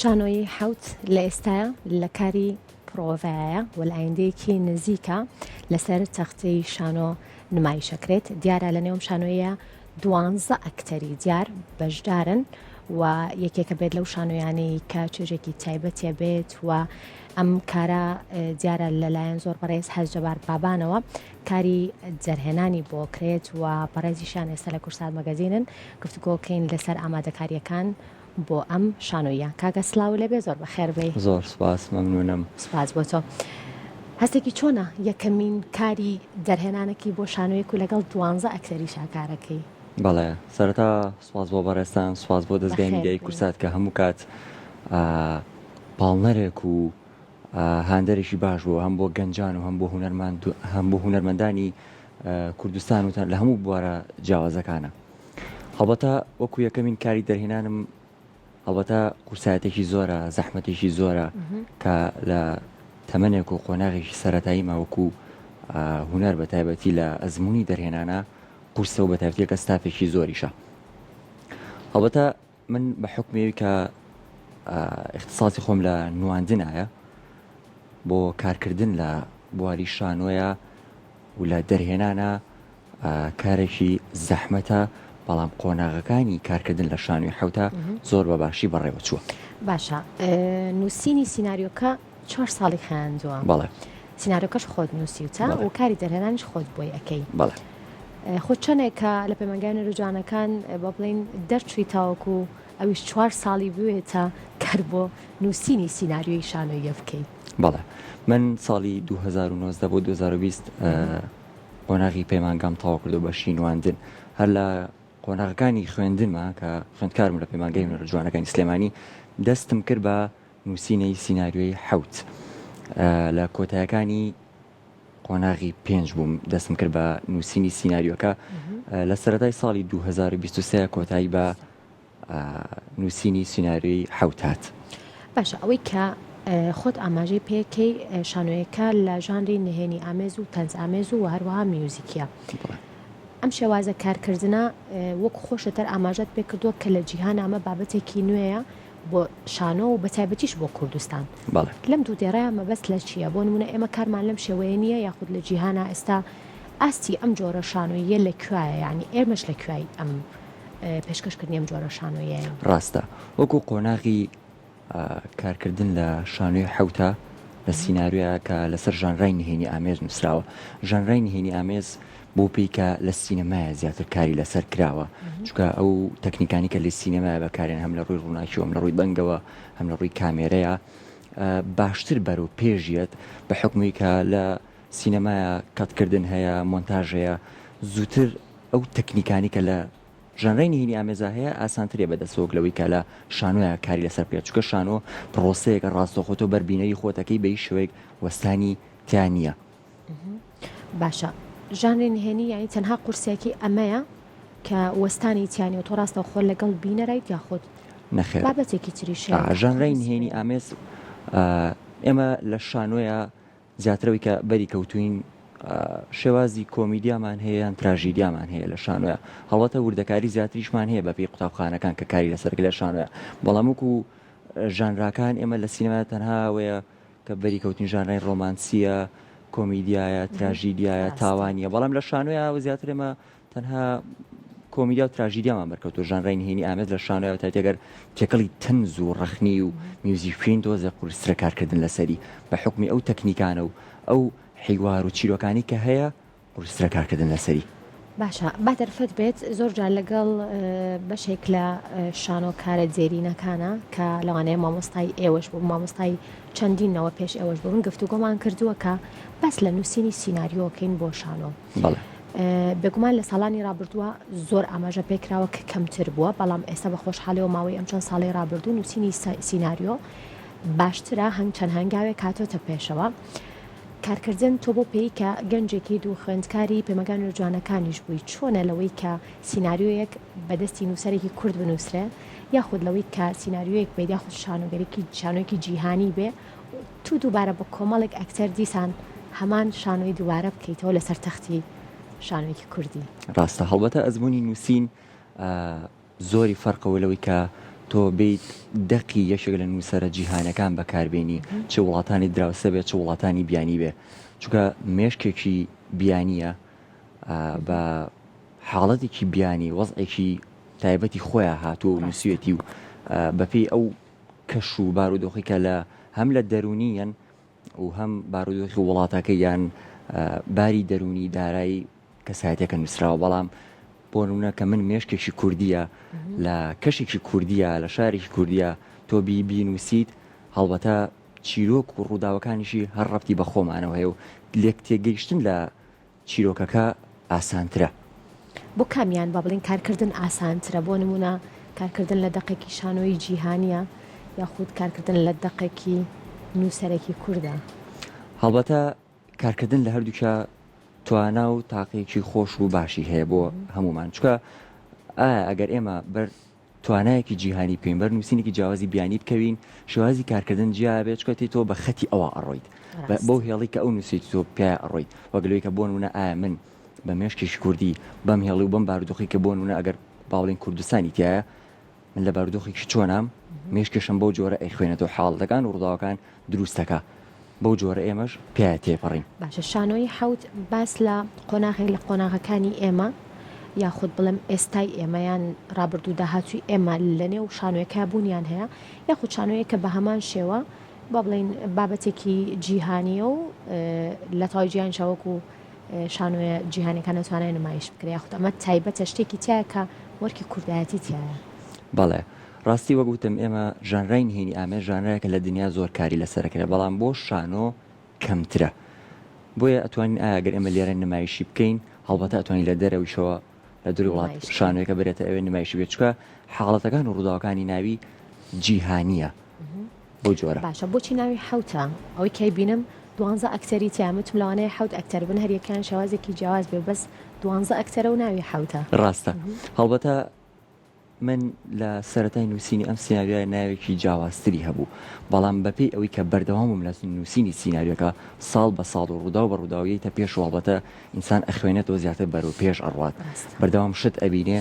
شانۆی حوت لە ئێستاە لە کاری پرۆڤایە و لە ئایندەیەکی نزیکە لەسەر تەختەی شانۆ نمایشەکرێت. دیارە لە نێوم شانۆیە 12 ئەکتەری دیار بەشدارن و یەکێکە بێت لەو شانۆیانەی کە چێژێکی تایبەتێ بێت و ئەم کارە دیارە لەلایەن زۆر بەڕێز هەزجەبار بابانەوە کاری جەرهێنانی بۆ کرێت و بەڕێزیشان ئێستا لە کورسات مەگەزینن گفتوگۆکەین لەسەر ئامادەکاریەکان بۆ ئەم شانۆیە. کاگە سلااو لەبێ زۆر بەخێر بێ. زۆر سپاس مەمنونم. سپاس بۆ تۆ. هەستێکی چۆنە یەکەمین کاری دەرهێنانێکی بۆ شانۆیەک و لەگەڵ 12 ئەکتەری شاکارەکەی؟ بەڵێ سەرەتا سواز بۆ بەڕێستان، سواز بۆ دەستگای میدیای کورسات کە هەموو کات پاڵنەرێک و هاندەرێکی باش بوو هەم بۆ گەنجان و هەم بۆ هونەرمەندانی کوردستان و لە هەموو بوارە جیاوازەکانە. هەڵبەتە وەکو یەکەمین کاری دەرهێنانم هەڵبەتە کورسایەتێکی زۆرە، زەحمەتێکی زۆرە کە لە تەمەنێک و قۆناغێکی سەرەتاییمە وەکو هونەر بە تایبەتی لە ئەزمموی دەرهێنانە قورسە و بە تایبەتیەکە ستافێکی زۆریشە. هەڵبەتە من بە حکمێوی کە اختصاصی خۆم لە نواندنایە بۆ کارکردن لە بواری شانۆیە و لە دەرهێنانە کارێکی زەحمەتە، بەڵام قۆناغەکانی کارکردن لە شانۆی حوتە زۆر بە باشی بەڕێوە چووە. باشە، نووسینی سیناریۆکە 4 ساڵی خایاندووە. بەڵێ. سیناریۆکەش خۆت نووسیوتە و کاری دەرهێنانیش خۆت بۆی ئەەکەی. بەڵێ. خۆت چەندێکە لە پەیمانگای نەروجانەکان بە بڵین دەرچووی تاوەکو ئەویش 4 ساڵی بوێتە کار بۆ نووسینی سیناریۆی شانۆیە بکەی؟ بەڵێ، من ساڵی 2019 بۆ 2020 قۆناغی پەیمانگام تاوا کردو بە شینواندن. هەر لە قۆناغەکانی خوێندنمە کە خوێندکارم لە پەیمانگای نەروجوانەکانی سلێمانی دەستم کرد بە نووسینەی سیناریۆی حوت. لە کۆتایەکانی قۆناغی 5 بووم دەستم کرد بە نووسینی سیناریۆکە. لە سەرەتای ساڵی 2023 کۆتایی بە نووسینی سیناریۆی حوت هات. باشە، ئەوەی کە خۆت ئاماژەی پێکەی شانۆیەکە لە ژانری نهێنی ئامێز و تەنز ئامێز و هەروەها میوزیکیە. ئەم شێوازە کارکردنە وەک خۆشتر ئاماژەت پێ کردووە کە لە جیهان ئەمە بابەتێکی نوێیە بۆ شانۆ و بە تایبەتیش بۆ کوردستان. لەم دوو دێڕایە مەبەست لە چییە؟ بۆ نمونە ئێمە کارمان لەم شێوەیە نییە یاخود لە جیهانە ئێستا ئاستی ئەم جۆرە شانۆیە لە کوایە، یعنی ئێمەش لە کوای ئەم پێشکەشکردنی ئەم جۆرە شانۆیە؟ ڕاستە، وەکو قۆناغی کارکردن لە شانۆی حوتە لە سیناریۆیە کە لەسەر ژانرای نهێنی ئامێز نووسراوە. ژانرای نهێنی ئامێز بۆ پێیکە لە سینەمایە زیاتر کاری لەسەر کراوە، چونکە ئەو تەکنیکانی کە لە سینەمایە بەکارێن هەم لە ڕووی ڕووناکیەوە هەم لە ڕووی بەنگەوە هەم لە ڕووی کامێرەیە باشتر بەرەو پێژیت بە حکمی کە لە سینەمایە کاتکردن هەیە، مۆنتاژ هەیە، زووتر ئەو تەکنیکانی کە لە ژانرای نهێنی ئامێزە هەیە ئاسانترێ بەدەستەوە لەوەی کە لە شانۆیە کاری لەسەر بکرێت، چونکە شانۆ پرۆسەیەکە ڕاستەوخۆتەوە بەربینەری خۆتەکەی بە هیچ شێوەیەک وەستانی تیان نییە. باشە، ژانری نهێنی یعنی تەنها قورسێکی ئەمەیە کە وەستانی تیانی و تۆ ڕاستەوخۆ لەگەڵ بینەرایت یاخود نەخێر بابەتێکی تریش؟ ژانرای نهێنی ئامێز ئێمە لە شانۆیە زیاترەوەی کە بەری کەوتوین شێوازی کۆمیدیامان هەیە یان تراژیدیامان هەیە لە شانۆیە. هەڵەتە وردەکاری زیاتریشمان هەیە بەپێی قوتابخانەکان کە کاری لەسەرک لە شانۆیە، بەڵام وەکو ژانراکان ئێمە لە سینەما تەنها ئەوەیە کە بەری کەوتین ژانرای ڕۆمانسیە، کۆمیدیایە، تراژیدیایە، تاوانیە، بەڵام لە شانۆیە زیاتر ئێمە تەنها کۆمیدیا و تراژیدیامان بەرکەوتوە. ژانرای نهێنی ئامێز لە شانۆیە تا تێگەر تێکەڵی تەنز و ڕەخنی و میوزیکین تۆزە قورسرە کارکردن لەسەری بە حکمی ئەو تەکنیکانە و ئەو حیوار و چیرۆکانی کە هەیە قورسرە کارکردن لەسەری. باشە، با دەرفەت بێت زۆر جار لەگەڵ بەشێک لە شانۆکارە جێرینەکانە کە لەوانەیە مامۆستای ئێوەش بوو، مامۆستای چەندینەوە پێش ئێوەش بوون، گفتوگۆمان کردووە کە بەس لە نووسینی سیناریۆکەین بۆ شانۆ. بێگومان لە ساڵانی ڕابردووە زۆر ئاماژە پێکراوە کە کەمتر بووە، بەڵام ئێستا بە خۆشحاڵیەوە ماوەی ئەم چەند ساڵی ڕابردوو نووسینی سیناریۆ باشترە، هەنگ چەند هەنگاوێک هاتۆتە پێشەوە. کارکردن تۆ بۆ پێی کە گەنجێکی دوو خوێندکاری پەیمانگای نەروجوانەکانیش بووی، چۆنە لەوەی کە سیناریۆیەک بەدەستی نووسەرێکی کورد بنووسرێ یاخود لەوەی کە سیناریۆیەک بێت یاخود شانۆیەکی جیهانی بێ تو دووبارە بە کۆمەڵێک ئەکتەر دیسان هەمان شانۆی دووبارە بکەیتەوە لەسەر تەختی شانۆیەکی کوردی؟ ڕاستە، هەڵبەتە ئەزمموی نووسین زۆری فەرقەوە لەوەی کە تۆ بیت دەقی یەکێک لە نووسەرە جیهانەکان بەکاربێنی چه وڵاتانی دراوسە بێت چه وڵاتانی بیانی بێ چونکە مێشکێکی بیانیە بە حاڵەتێکی بیانی وەزعێکی تایبەتی خۆیان هاتووە و نووسێتی و بەپێی ئەو کەش و بارودۆخیکە لە هەم لە دەرونیەن و هەم بارودۆخی وڵاتەکە یان باری دەرونی دارایی کەسایەتەکە نووسراوە بەڵام بۆ نمونە کە من مێشکێکی کوردیە لە کەشێکی کوردیە لە شارێکی کوردیە تۆ بینووسیت هەڵبەتە چیرۆک و ڕووداوەکانیشی هەر ڕەبتی بە خۆمانەوە هەیە و لێک تێگەیشتن لە چیرۆکەکە ئاسانترە. بۆ کامیان با بڵین کارکردن ئاسانترە بۆ نمونە کارکردن لە دەقێکی شانۆی جیهانیە یاخود کارکردن لە دەقێکی نووسەرێکی کووردە؟ هەڵبەتە کارکردن لە هەردووکە توانا و تاقیێکی خۆش و باشی هەیە بۆ هەمومان چکە ئەگەر ئێمە بەر توانایەکی جیهانی بکەین بەر نووسینێکی جیاوازی بیانی بکەوین شێوازی کارکردن جیا بێت چکەتی تۆ بە خەتی ئەوە ئەڕۆیت بۆ هێڵی کە ئەو نووسیتی تۆ پێ ئەڕۆیت وەگەلوی کە بۆ نمونە ئایا من بە مێشکێکی کوردی بەم هێڵی و بەم بارودۆخی کە بۆ نمونە ئەگەر باڵین کوردستانی تایە من لە بارودۆخێکی چۆنام مێشکێشم بەو جۆرە ئەیخوێنێتەوە حاڵەتەکان و ڕووداوەکان دروستەکە بەو جۆرە ئێمەش پێ تێپەڕین. باشە شانۆی حەوت باس لە قۆناغی لە قۆناغەکانی ئێمە یاخود بڵێم ئێستای ئێمەیان ڕابردوو داهاتووی ئێمە لە نێو شانۆیەکە بوونیان هەیە یاخود شانۆیەکە بە هەمان شێوە با بڵین بابەتێکی جیهانیە و لە تاوای جیهان شەوەکو شانۆیە جیهانەکان نەتوانێت نمایش بکرێت یاخود ئەمە تایبەتە شتێکی تایە کە وەرکی کوردایەتی تایە. بەڵێ ڕاستی وەگوتم ئێمە ژانرای نهێنی ئامێ ژانرایەکە لە دنیا زۆر کاری لەسەرەکرێت بەڵام بۆ شانۆ کەمترە بۆیە ئەتوانین ئاگەر ئێمە لێرە نمایشی بکەین هەڵبەتە ئەتوانین لە دەرەویشەوە لە دووری وڵات شانۆیەکە بێتە ئەوێ نمایشی بێت چکە حاڵەتەکان و ڕووداوەکانی ناوی جیهانیە بۆ جۆرە. باشە بۆچی ناوی حەوتە ئەوەی کەی بینم 12 ئەکتەری تیامەتم لەوانەیە حەوت ئەکتەر بن هەریەکان شێوازێکی جیاواز بێ بەس 12 ئەکتەرە و ناوی حەوتە. ڕاستە هەڵبەتە من لە سەرەتای نووسینی ئەم سیناریۆیە ناوێکی جیاوازتری هەبوو بەڵام بەپێی ئەوەی کە بەردەوامم لە نووسینی سیناریۆکە ساڵ بە ساڵ و ڕوودا و بە ڕووداویتە پێش هەڵبەتە ئینسان ئەخوێنێتەوە زیاتر بەرەو پێش ئەڕوات بەردەوام شت ئەبینێ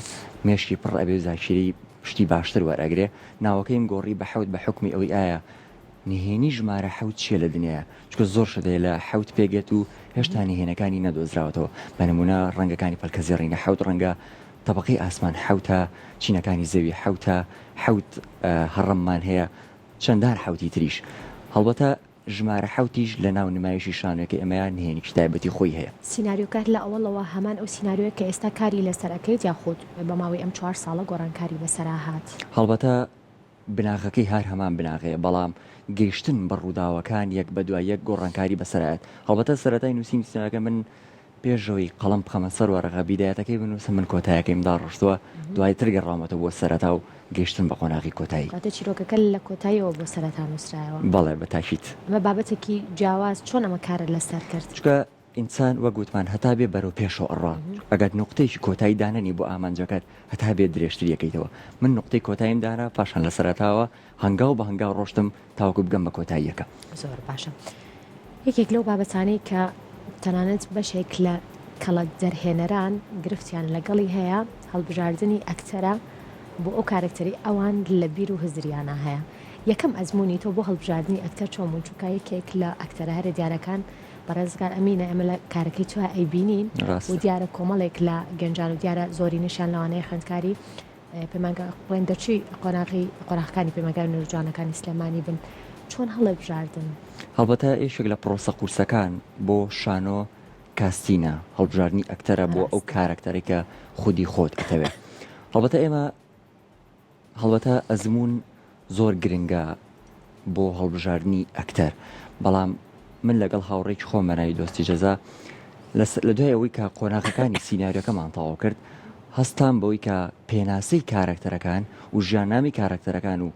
مێشکی پڕ ئەبێ زاکیری شتی باشتر وەرەگرێ ناوەکەیم گۆڕی بە حەوت بە حکمی ئەوەی ئایا نهێنی ژمارە حەوت چیە لە دنیاە چکە زۆر شدەیە لە حەوت پێگێت و هێشتا نهێنەکانی نەدۆزراوەتەوە بە نمونە ڕەنگەکانی پەلکەزێڕینە حەوت ڕەنگە طبقەی ئاسمان حەوتە چینەکانی زەوی حەوتە حەوت هەڕەممان هەیە چەندان حەوتی تریش هەڵبەتە ژمارە حەوتیش لە ناو نمایشی شانۆکە ئێمەیان نهێنێکی تایبەتی خۆی هەیە. سیناریۆکات لە ئەوڵەوە هەمان ئەو سیناریۆ کە ئێستا کاری لەسەرەکەیت یاخود بە ماوەی ئەم 4 ساڵە گۆڕانکاری بەسەرا هات؟ هەڵبەتە بناغەکەی هەر هەمان بناغەیە بەڵام گەیشتن بە ڕووداوەکان یەک بە دوای یەک گۆڕانکاری بەسەرایەت هەڵبەتە سەرەتای نووسینی سیناریۆکە من پێشەوەی قەڵم بخەمە سەر وەرەقە بیدایەتەکەی بنووسم من کۆتایەکەیمدا ڕۆشتووە دوای ترگەڕامەتەوە بۆ سەرەتا و گەیشتن بە قۆناغی کۆتایی. کاتە چیرۆکەکە لە کۆتاییەوە بۆ سەرەتا نووسرایەوە؟ بەڵێ بەتاکیت. ئەمە بابەتێکی جیاواز چۆن ئەمە کارە لەسەر کرد؟ چکە ئینسان وەگوتمان هەتا بێ بەرەو پێشەوە ئەڕوا ئەگەر نقطەیەکی کۆتایی دانەنی بۆ ئامانجەکەت هەتا بێت درێژتر یەکەیتەوە من نقطەی کۆتاییم دانا پاشان لە سەرەتاوە هەنگاو بە هەنگاو ڕۆشتم تاوەکو بگەم بە کۆتاییەکە. زۆر باشە. یەکێک لەو بابەتانەی کە تەنانەت بەشێک لە کەڵە دەرهێنەران گرفتیان لەگەڵی هەیە هەڵبژاردننی ئەکتەرە بۆ ئەو کارکتەری ئەوان لە بیر و هزریانە هەیە. یەکەم ئەزمموی تۆ بۆ هەڵبژاردننی ئەکتەر چۆمون چووکە یەکێک لە ئەکتەرە هەرە دیارەکان بەڕێزگار ئەمینە ئەمە لە کارەکەی تو ئەیبینین و دیارە کۆمەڵێک لە گەنجان و دیارە زۆری نیشان لەوانەیە خوێندکاری پەیمانگە بڵێن دەچی قۆناغەکانی پەیمانگای نوێژوانەکانی سلێمانی بن چۆن هەڵبژاردن؟ هەڵبەتە یەکێک لە پرۆسە قورسەکان بۆ شانۆ کاستینە هەڵبژاردننی ئەکتەرە بۆ ئەو کارکتەرێکە خودی خۆت ئەتەوێت. هەڵبەتە ئێمە هەڵبەتە ئەزمون زۆر گرنگە بۆ هەڵبژاردننی ئەکتەر بەڵام من لەگەڵ هاوڕێکی خۆم مەناوی دۆستی جەزا لە دوای ئەوەی کە قۆناغەکانی سیناریۆکەمان تەواو کرد هەستان بەوەی کە پێناسەی کارکتەرەکان و ژیاننامی کارکتەرەکان و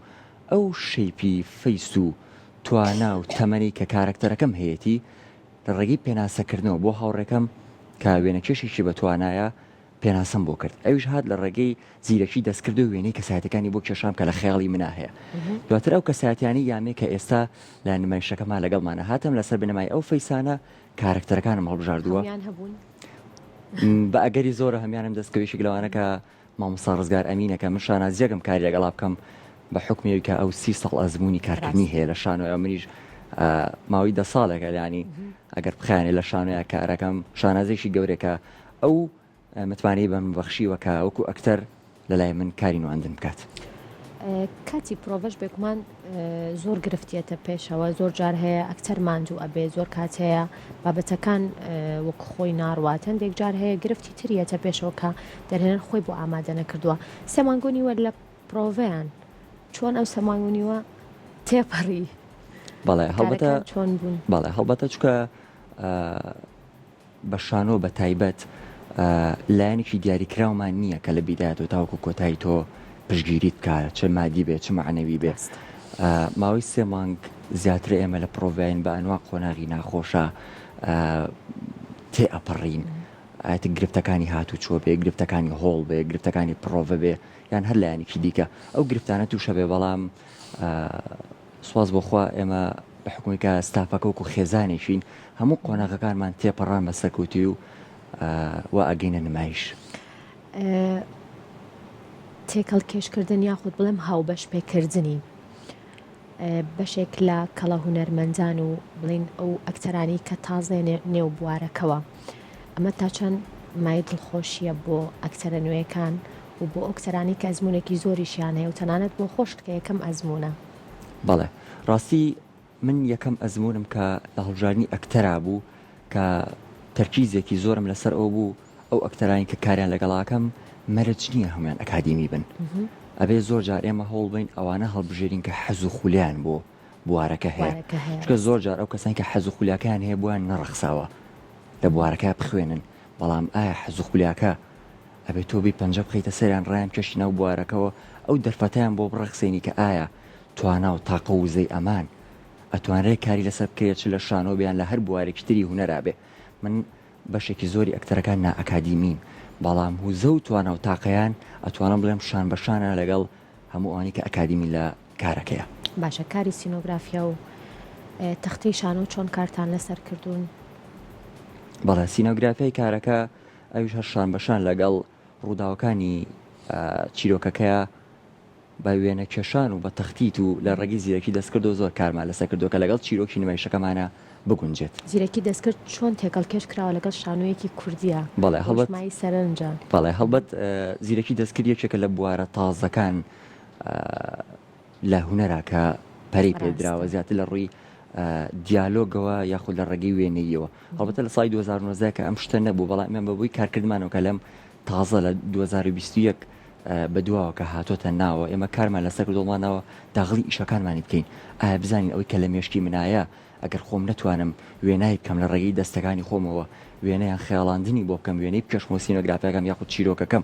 ئەو شەیپی فەیس و توانا و تەمەنی کە کارکتەرەکەم هەیەی لە ڕێگەی پێناسەکردنەوە بۆ هاوڕێکەم کە وێنەکێشێکی بە توانایە پێناسم بۆ کرد ئەویش هات لە ڕێگەی زیرەکی دەستکرد و وێنەی کەسایەتەکانی بۆ کێشام کە لە خەیاڵی منا هەیە دواتر ئەو کەسایەتیانی یامێ کە ئێستا لە نمایشەکەمان لەگەڵمانە هاتم لەسەر بنەمای ئەو فەیسانە کارکتەرەکانم هەڵبژاردووە بە ئەگەری زۆرە هەمیانم دەستکەویشی لەوانە کە مامۆستا ڕزگار ئەمینەکە من شانازیەکەم کاری لەگەڵا بکەم بە حکمێک کە ئەو 30 ساڵ ئەزمموی کارکردنی هەیە لە شانۆی منیش ماوەی 10 ساڵێکە ینی ئەگەر بخیانێ لە شانۆیە کارەکەم شانازێکی گەورێکە ئەو متمانەی بەم بەخشیوەکە وەکو ئەکتەر لەلای من کاری نواندن بکات. کاتی پرۆڤش بێکمان زۆر گرفتیەتە پێشەوە زۆر جار هەیە ئەکتەر ماندوو ئەبێ زۆر کات هەیە بابەتەکان وەک خۆی ناڕواتەن دێک جار هەیە گرفتی تریەتە پێشەوە کە دەرهێنن خۆی بۆ ئامادە نەکردووە سەمانگۆنیوە لە پرۆڤیان چۆن ئەو سەمانگونیوە تێپەڕی بەڵێ هەڵبەتە چۆن بوون بەڵێ هەڵبەتە چکە بە شانۆ بە تایبەت لایەنێکی دیاریکراومان نییە کە لە بیدایەوە تاوەکو کۆتایی تۆ پشگیریت بکات چه مادی بێ چه معنەوی بێ ماوەی 3 مانگ زیاتر ئێمە لە پرۆڤین بە ئەنوا قۆناغی ناخۆشە تێ ئەپەڕین ئاەتە گرفتەکانی هاتو چۆ بێ گرفتەکانی هۆڵ بێ گرفتەکانی پرۆڤە بێ یان هەر لایەنێکی دیکە ئەو گرفتانە تووشە بێ بەڵام سواز بۆخوا ئێمە بە حکومیکە ستافەکە وەکو خێزانێکین هەموو قۆناغەکانمان تێپەڕان بە سەرکەوتی و ئەگەینە نمایش تێکەڵ کێشکردن یاخود بڵێم هاوبەش پێکردنی بەشێک لە کەڵە هونەرمەندان و بڵین ئەو ئەکتەرانی کە تازە نێو بوارەکەوە ئەمە تا چەند مای دڵخۆشیە بۆ ئەکتەرە نوێیەکان و بۆ ئەکتەرانی کە ئەزمونێکی زۆریشیان هەیە و تەنانەت بۆ خۆشتکە یەکەم ئەزمونە بەڵێ ڕاستی من یەکەم ئەزمونم کە لە هەڵبژاردننی ئەکتەرا بوو کە تەرکیزێکی زۆرم لەسەر ئەو بوو ئەو ئەکتەرانی کە کاریان لەگەڵاکەم مەرج نییە هەمویان ئەکادیمی بن ئەبێ زۆر جار ئێمە هەوڵ بین ئەوانە هەڵبژێرین کە حەز و خولیان بۆ بوارەکە هەیە چکە زۆر جار ئەو کەسانی کە حەز و خولیاکان هەیە بووان نەڕەخساوە لە بوارەکە بخوێنن بەڵام ئایا حەز و خولیاکە ئەبێت تۆ بی پەنجە بخەیتە سەریان ڕیان کەشی ناو بوارەکەەوە ئەو دەرفەتیان بۆ بڕەخسێنی کە ئایا توانا و تاقە و وزەی ئەمان ئەتوانرێت کاری لەسەر بکرێت چ لە شانۆ بیان لە هەر بوارێکتری هوەرابێ من بەشێکی زۆری ئەکتەرەکان نائەکادیمین بەڵام هوزە و توانە و تاقەیان ئەتوانم بڵێم شان بەشانە لەگەڵ هەموو ئەوانی کە ئەکادیمی لە کارەکەیە باشە کاری سینۆگرافیا و تەختەی شانۆ چۆن کارتان لەسەر کردوون بەڵێ سینۆگرافیای کارەکە ئەویش هەر شان بەشان لەگەڵ ڕووداوەکانی چیرۆکەکەیە بە وێنە کێشان و بە تەختیت و لە ڕێگی زیرەکی دەستکردو زۆر کارمان لەسەر کردووە کە لەگەڵ چیرۆکی نمایشەکەمانە بگونجێت زیرەکی دەستکرد چۆن تێکەڵ کێش کراوە لەگەڵ شانۆیەکی کوردیە بەڵێ هەڵبەت مای سەرنجە بەڵێ هەڵبەت زیرەکی دەستکرد یەکێکە لە بوارە تازەکان لە هوەرا کە پەری پێدراوە زیاتر لە ڕووی دیالۆگەوە یاخود لە ڕێگەی وێنەیەوە هەڵبەتە لە سای 2009 کە ئەم شتە نەبوو بەڵام ئێمە بەبووی کارکردمانەوە کە لەم تازە لە 2021 بەدواوە کە هاتۆتە ناوە ئێمە کارمان لەسەر دڵمانەوە داغڵی ئیشەکانمانی بکەین ئایا بزانین ئەوەی کە لە مێشکی منایە ئەگەر خۆم نەتوانم وێنای کەم لە ڕێگەی دەستەکانی خۆمەوە وێنەیان خەیاڵاندنی بۆ بکەم وێنەی بکەشمەوە سینۆگرافیەکەم یاخود چیرۆکەکەم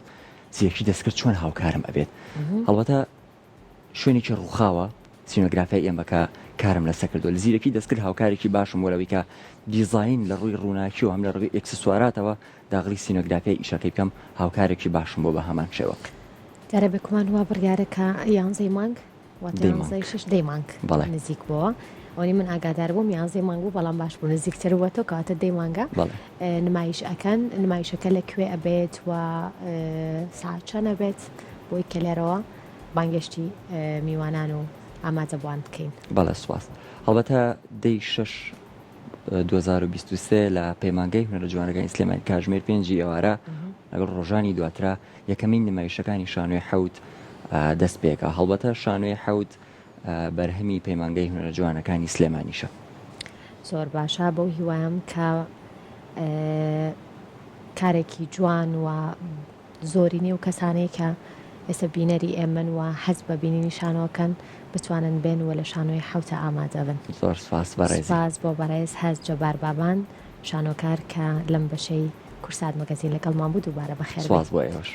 زیرەکی دەستکرد چۆن هاوکارم ئەبێت هەڵبەتە شوێنێکی ڕووخاوە سینۆگرافیای ئێمە کە کارم لەسەر کردو لە زیرەکی دەستکرد هاوکارێکی باشم بۆلەوەی کە دیزاین لە ڕووی ڕووناکی و هەم لە ڕووی ئەکسسواراتەوە داغڵی سینۆگرافیای ئیشەکەی بکەم هاوکارێکی باشم بۆ بە هەمان شێوە دەرە بێکمان وا بڕیارەکە 11 مانگ دەی مانگ نزیک بووە ئەوی من ئاگادار بووم 11 مانگ بوو بەڵام باش بوو نزیکتر بووە تۆ کاتە دەی مانگە نمایش ئەکەن نمایشەکە لەکوێ ئەبێت و ساعت چەند ئەبێت بۆی کە لێرەوە بانگشتی میوانان و ئامادە بوان بکەین بەڵێ سواس هەڵبەتە دەی 6 2023 لە پەیمانگەی هونەرە جوانەکانی سلێمانی کاژمێر 5 ئێوارە لەگەڵ ڕۆژانی دواترا یەکەمین نمایشەکانی شانۆی حەوت دەست پێکە هەڵبەتە شانۆی حەوت بەرهەمی پەیمانگەی هونەرە جوانەکانی سلێمانیشە زۆر باشە بەو هیوایم کە کارێکی جوان و زۆرینی و کەسانەی کە ئێستا بینەری ئێمن و حەز بە بینینی شانۆکەن بتوانن بێن و لە شانۆی حەوتە ئامادە بن زۆر سپاس بەڕێز بۆ بەڕێز هەز جەبار بابان شانۆکار کە لەم بەشەی کورسات مەگەزین لەگەڵمان بوو دووبارە بەخێر سپاس بۆ ئێوەش